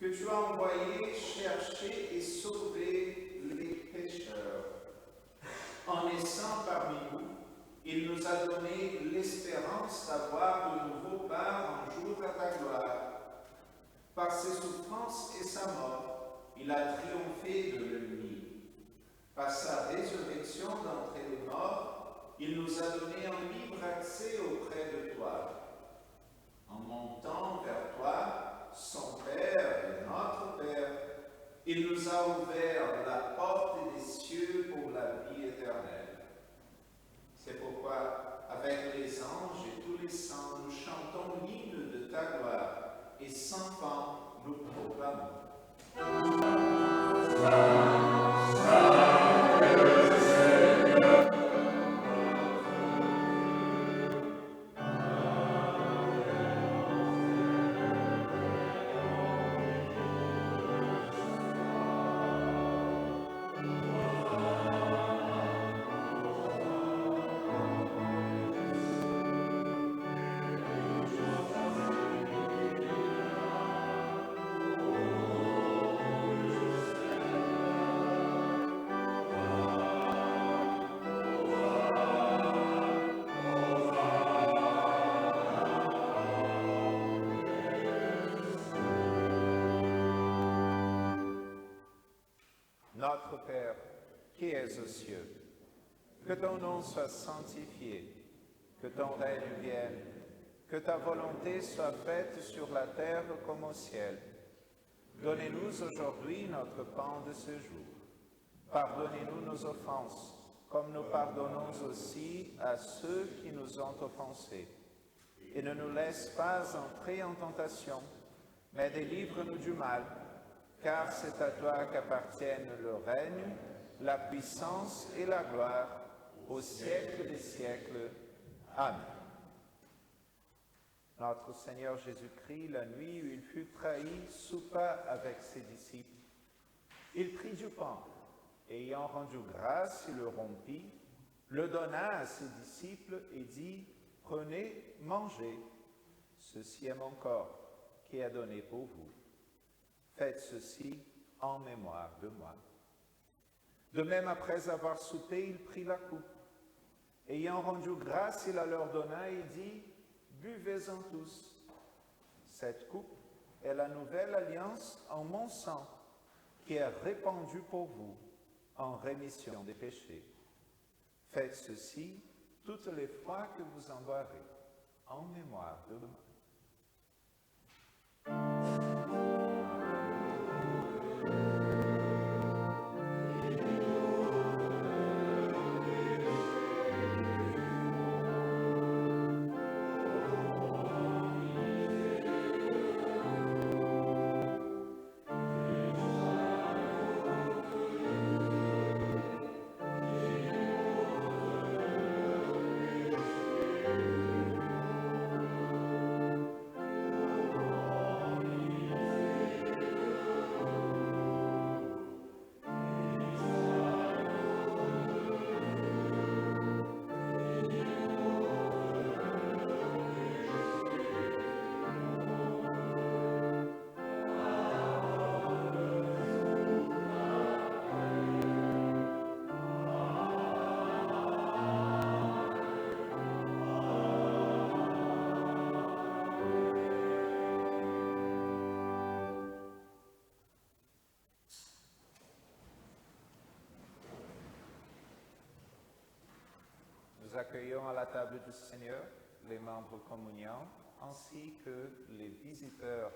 que tu as envoyé chercher et sauver les pécheurs. En naissant parmi nous, il nous a donné l'espérance d'avoir de nouveau part un jour à ta gloire. Par ses souffrances et sa mort, il a triomphé de l'ennemi. Par sa résurrection d'entre les morts, il nous a donné un libre accès auprès de toi. En montant vers toi, son Père et notre Père, il nous a ouvert la porte des cieux pour la vie éternelle. C'est pourquoi, avec les anges et tous les saints, nous chantons l'hymne de ta gloire et sans fin nous proclamons. Notre Père, qui es aux cieux, que ton nom soit sanctifié, que ton règne vienne, que ta volonté soit faite sur la terre comme au ciel. Donnez-nous aujourd'hui notre pain de ce jour. Pardonnez-nous nos offenses, comme nous pardonnons aussi à ceux qui nous ont offensés. Et ne nous laisse pas entrer en tentation, mais délivre-nous du mal, car c'est à toi qu'appartiennent le règne, la puissance et la gloire, au siècle des siècles. Amen. Notre Seigneur Jésus-Christ, la nuit où il fut trahi, soupa avec ses disciples. Il prit du pain, et ayant rendu grâce, il le rompit, le donna à ses disciples et dit, « Prenez, mangez, ceci est mon corps qui est donné pour vous. Faites ceci en mémoire de moi. » De même, après avoir soupé, il prit la coupe. Ayant rendu grâce, il la leur donna et dit, « Buvez-en tous. Cette coupe est la nouvelle alliance en mon sang, qui est répandue pour vous en rémission des péchés. Faites ceci toutes les fois que vous en boirez, en mémoire de moi. » Nous accueillons à la table du Seigneur les membres communiants ainsi que les visiteurs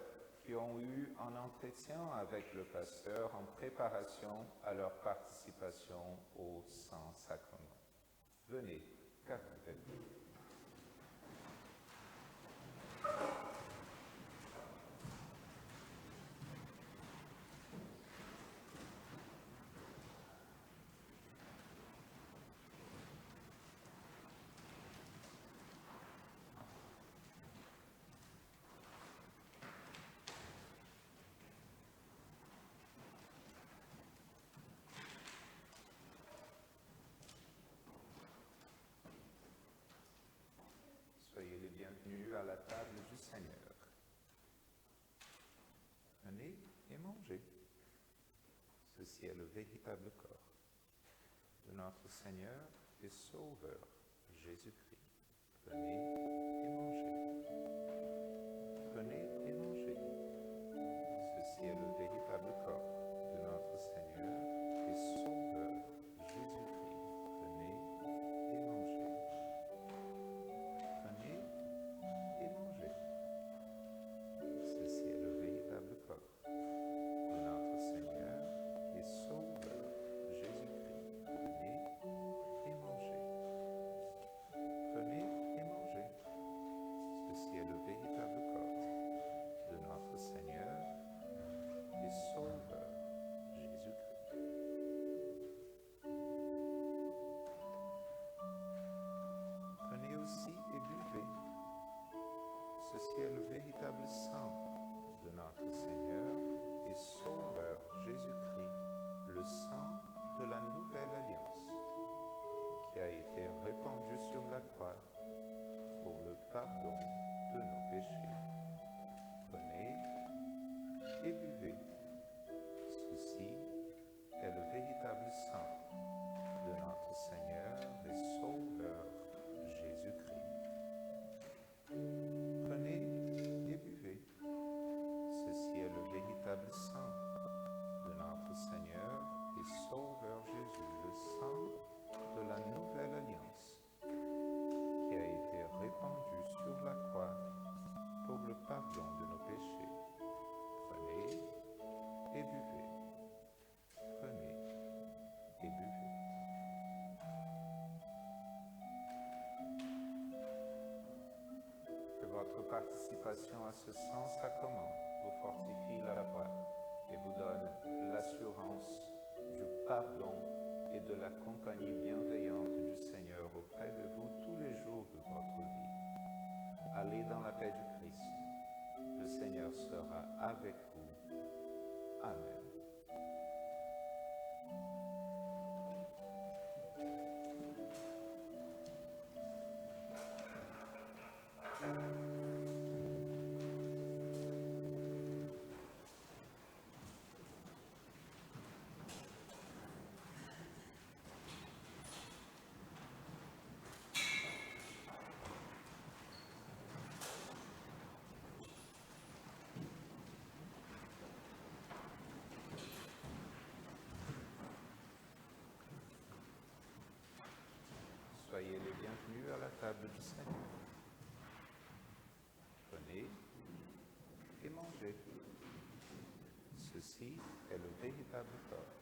qui ont eu un entretien avec le pasteur en préparation à leur participation au Saint-Sacrement. Venez, car faites-vous. Soyez les bienvenus à la table du Seigneur. Venez Ceci est le véritable corps de notre Seigneur et Sauveur Jésus-Christ. Venez et mangez. Venez et mangez. Ceci est le véritable corps de notre Seigneur et Sauveur Jésus-Christ. Venez et mangez. Venez et mangez. Ceci est le véritable corps de notre Seigneur et Sauveur Jésus-Christ. Venez et mangez. Venez et mangez. Ceci est le véritable corps de notre Seigneur et Sauveur Jésus-Christ. Prenez aussi et buvez. Ceci est le véritable sang de notre Seigneur et Sauveur Jésus-Christ, le sang de la nouvelle alliance, qui a été répandu sur la croix pour le pardon de nos péchés. Prenez et buvez. Ceci est le véritable sang de notre Seigneur et Sauveur Jésus-Christ. Prenez et buvez. Ceci est le véritable sang de notre Seigneur et Sauveur Jésus, le sang de la nouvelle alliance, qui a été répandu sur la croix pour le pardon de nos péchés. Prenez et buvez. Prenez et buvez. Que votre participation à ce saint sacrement vous fortifie la foi et vous donne l'assurance du pardon et de la compagnie bienveillante du Seigneur auprès de vous tous les jours de votre vie. Allez dans la paix du Christ. Le Seigneur sera avec vous. Amen. Soyez les bienvenus à la table du Seigneur. Venez et mangez. Ceci est le véritable corps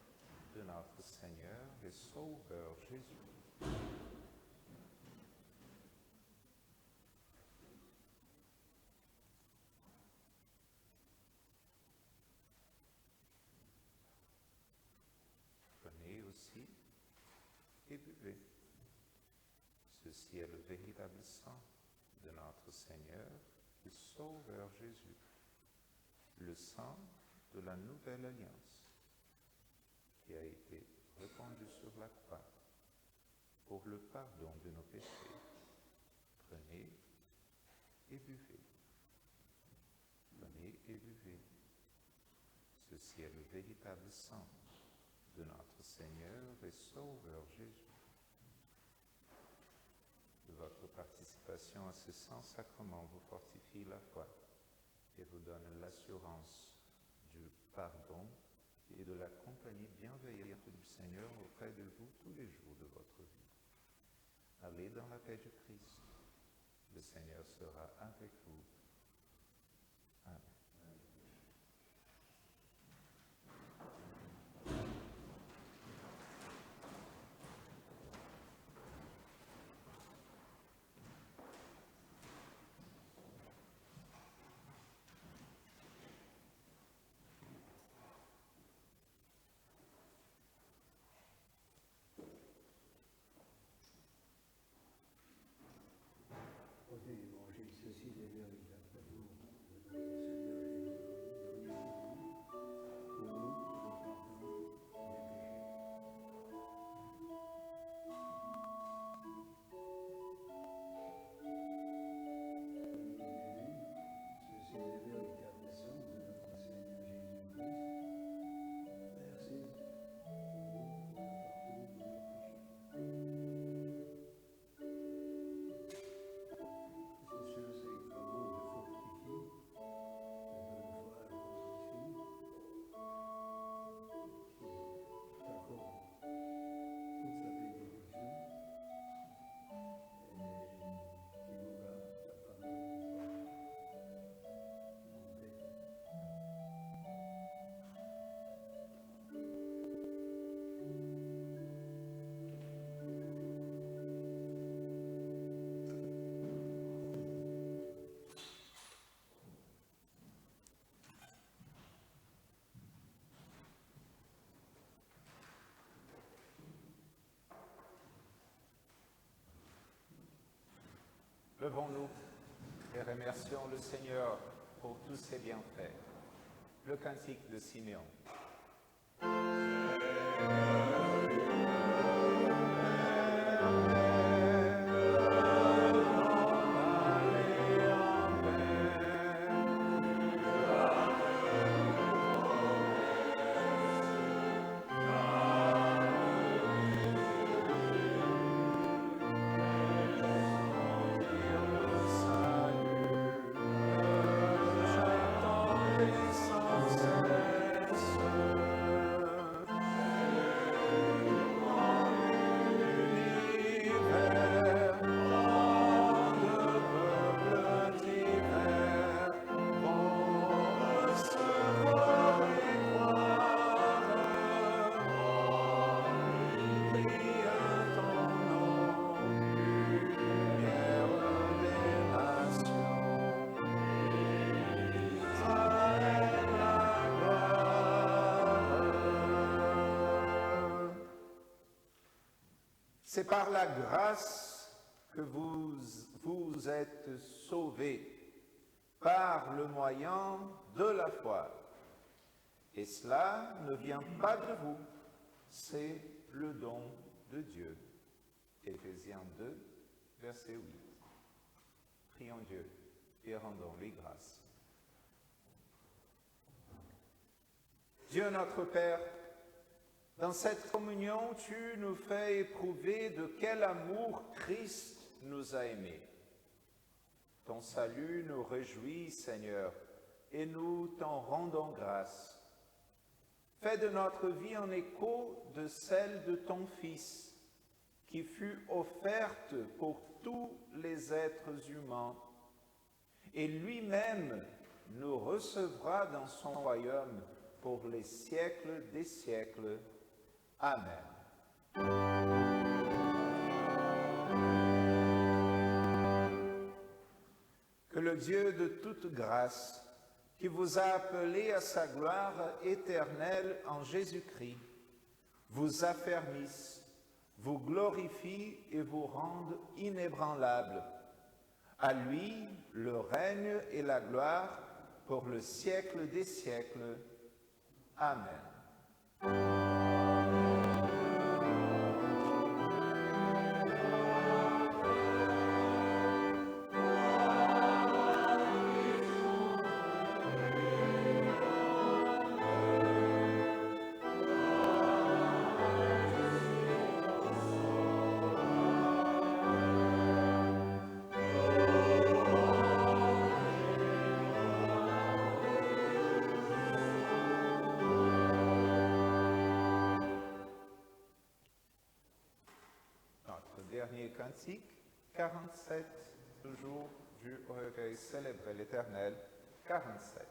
de notre Seigneur et Sauveur Jésus. Venez aussi et buvez. Ceci est le véritable sang de notre Seigneur et Sauveur Jésus, le sang de la nouvelle alliance, qui a été répandu sur la croix pour le pardon de nos péchés. Prenez et buvez. Venez et buvez. Ceci est le véritable sang de notre Seigneur et Sauveur Jésus. Votre participation à ce saint sacrement vous fortifie la foi et vous donne l'assurance du pardon et de la compagnie bienveillante du Seigneur auprès de vous tous les jours de votre vie. Allez dans la paix du Christ. Le Seigneur sera avec vous. Amen. Venez manger Levons-nous et remercions le Seigneur pour tous ses bienfaits. Le cantique de Siméon. C'est par la grâce que vous êtes sauvés, par le moyen de la foi. Et cela ne vient pas de vous, c'est le don de Dieu. Éphésiens 2, verset 8. Prions Dieu et rendons-lui grâce. Dieu notre Père, dans cette communion, tu nous fais éprouver de quel amour Christ nous a aimés. Ton salut nous réjouit, Seigneur, et nous t'en rendons grâce. Fais de notre vie un écho de celle de ton Fils, qui fut offerte pour tous les êtres humains, et lui-même nous recevra dans son royaume pour les siècles des siècles. Amen. Que le Dieu de toute grâce, qui vous a appelés à sa gloire éternelle en Jésus-Christ, vous affermisse, vous glorifie et vous rende inébranlables. À lui le règne et la gloire pour le siècle des siècles. Amen. Dernier cantique, 47, toujours du recueil Célébrer l'Éternel, 47.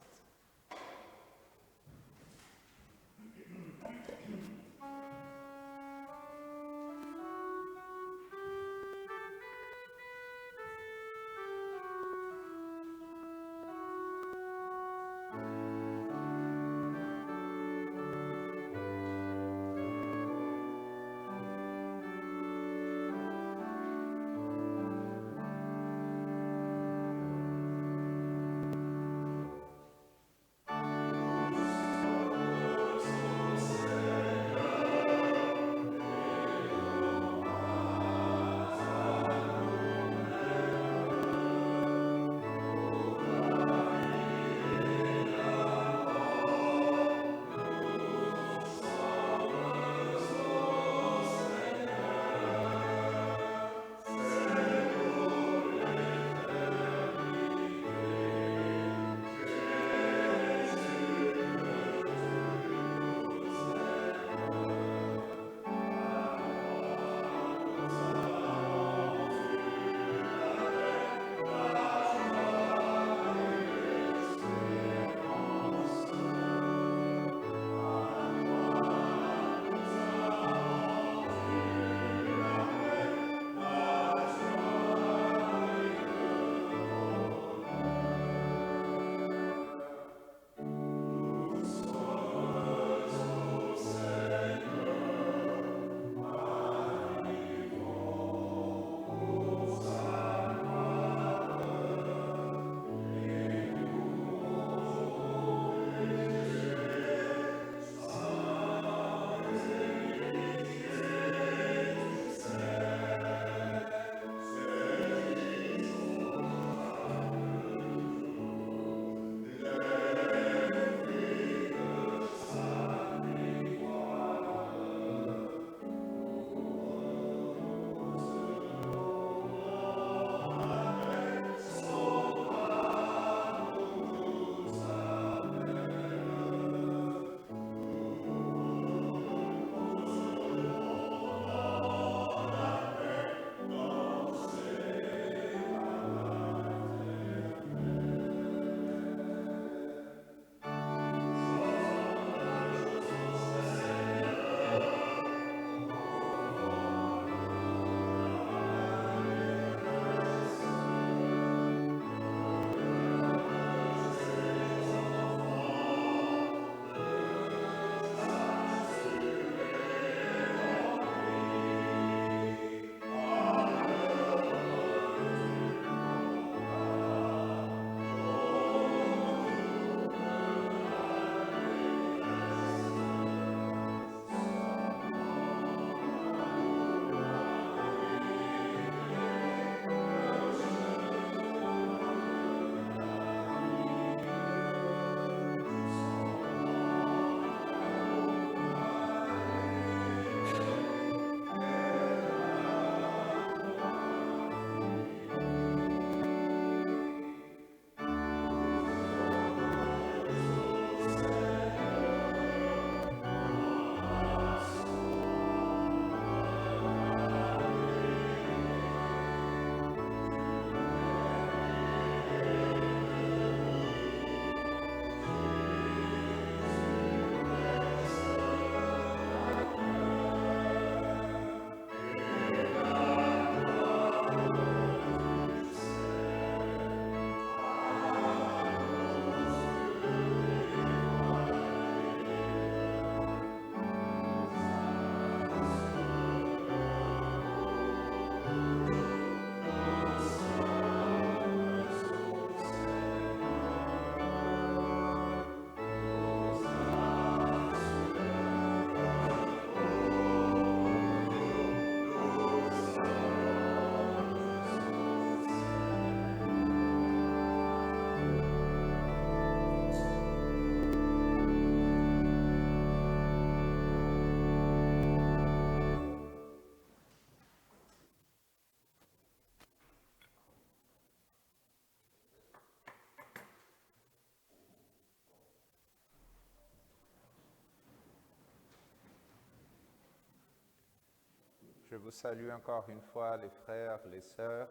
Je vous salue encore une fois, les frères, les sœurs,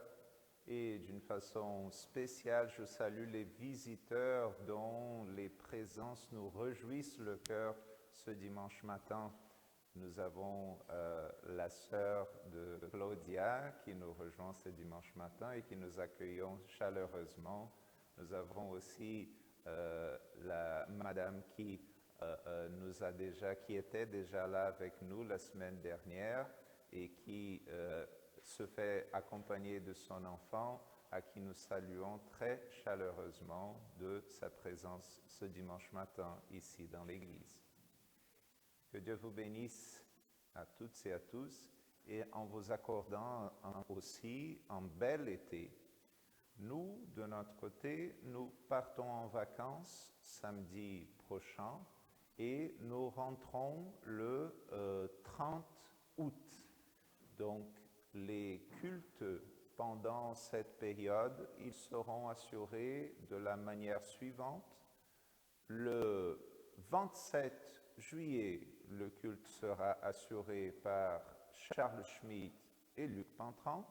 et d'une façon spéciale, je salue les visiteurs dont les présences nous réjouissent le cœur ce dimanche matin. Nous avons la sœur de Claudia qui nous rejoint ce dimanche matin et qui nous accueillons chaleureusement. Nous avons aussi la madame qui était déjà là avec nous la semaine dernière et qui se fait accompagner de son enfant, à qui nous saluons très chaleureusement de sa présence ce dimanche matin ici dans l'église. Que Dieu vous bénisse à toutes et à tous, et en vous accordant aussi un bel été. Nous, de notre côté, nous partons en vacances samedi prochain et nous rentrons le 30 août. Donc, les cultes pendant cette période, ils seront assurés de la manière suivante. Le 27 juillet, le culte sera assuré par Charles Schmitt et Luc Pintran.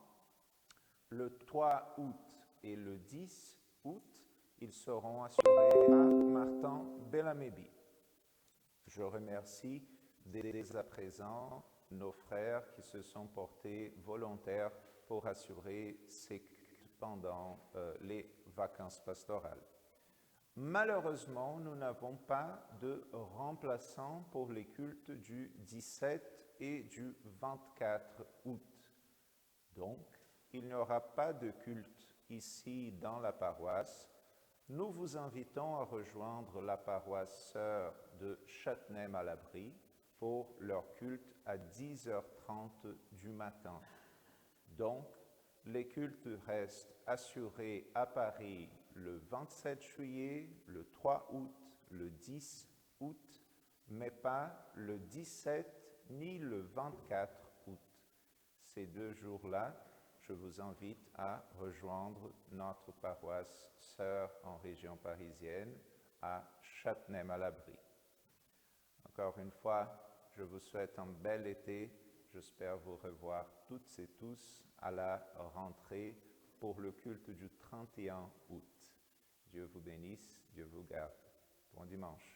Le 3 août et le 10 août, ils seront assurés par Martin Bellamébi. Je remercie dès à présent nos frères qui se sont portés volontaires pour assurer ces cultes pendant les vacances pastorales. Malheureusement, nous n'avons pas de remplaçant pour les cultes du 17 et du 24 août. Donc, il n'y aura pas de culte ici dans la paroisse. Nous vous invitons à rejoindre la paroisse sœur de Châtenay-Malabry pour leur culte à 10h30 du matin. Donc, les cultes restent assurés à Paris le 27 juillet, le 3 août, le 10 août, mais pas le 17 ni le 24 août. Ces 2 jours-là, je vous invite à rejoindre notre paroisse sœur en région parisienne à Châtenay-Malabry. Encore une fois, je vous souhaite un bel été. J'espère vous revoir toutes et tous à la rentrée pour le culte du 31 août. Dieu vous bénisse, Dieu vous garde. Bon dimanche.